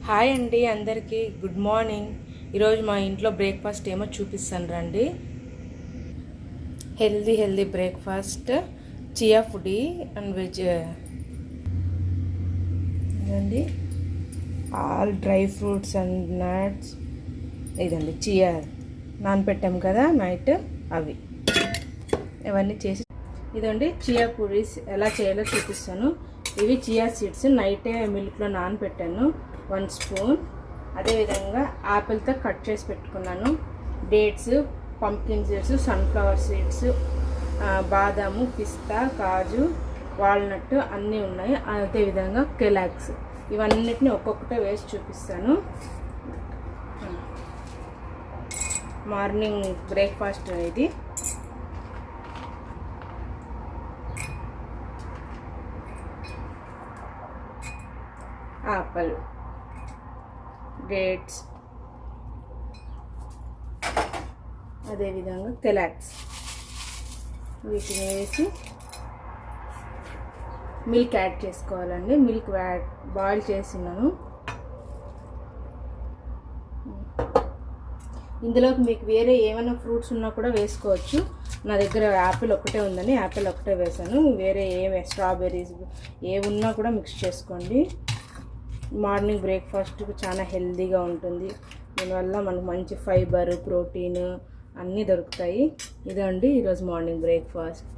Hi అండి, అందరికీ good morning. ఈరోజు మా ఇంట్లో బ్రేక్ఫాస్ట్ ఏమో చూపిస్తాను రండి. Healthy breakfast, chia pudding and veg ఇదండి, all dry fruits and nuts. ఇదండి చియా నానపెట్టాం కదా నైట్, అవి ఇవన్నీ చేసి ఇదండి చియా పూరీస్ ఎలా చేయాలో చూపిస్తాను. ఇవి చియా సీడ్స్ నైటే మిల్క్లో నానపెట్టాను 1 స్పూన్. అదేవిధంగా యాపిల్తో కట్ చేసి పెట్టుకున్నాను. Dates, pumpkin seeds, sunflower seeds, బాదాము, పిస్తా, కాజు, వాల్నట్ అన్నీ ఉన్నాయి. అదేవిధంగా కెలాక్స్, ఇవన్నిటిని ఒక్కొక్కటే వేసి చూపిస్తాను. మార్నింగ్ బ్రేక్ఫాస్ట్ ఇది. యాపిల్, డేట్స్, అదేవిధంగా కెలాక్స్, వీటిని వేసి మిల్క్ యాడ్ చేసుకోవాలండి. మిల్క్ బాయిల్ చేసినాను. ఇందులోకి మీకు వేరే ఏమైనా ఫ్రూట్స్ ఉన్నా కూడా వేసుకోవచ్చు. నా దగ్గర యాపిల్ ఒక్కటే ఉందని యాపిల్ ఒక్కటే వేసాను. వేరే స్ట్రాబెర్రీస్ ఏమున్నా కూడా మిక్స్ చేసుకోండి. మార్నింగ్ బ్రేక్ఫాస్ట్ చాలా హెల్తీగా ఉంటుంది. దీనివల్ల మనకు మంచి ఫైబర్, ప్రోటీన్ అన్నీ దొరుకుతాయి. ఇదండి ఈరోజు మార్నింగ్ బ్రేక్ఫాస్ట్.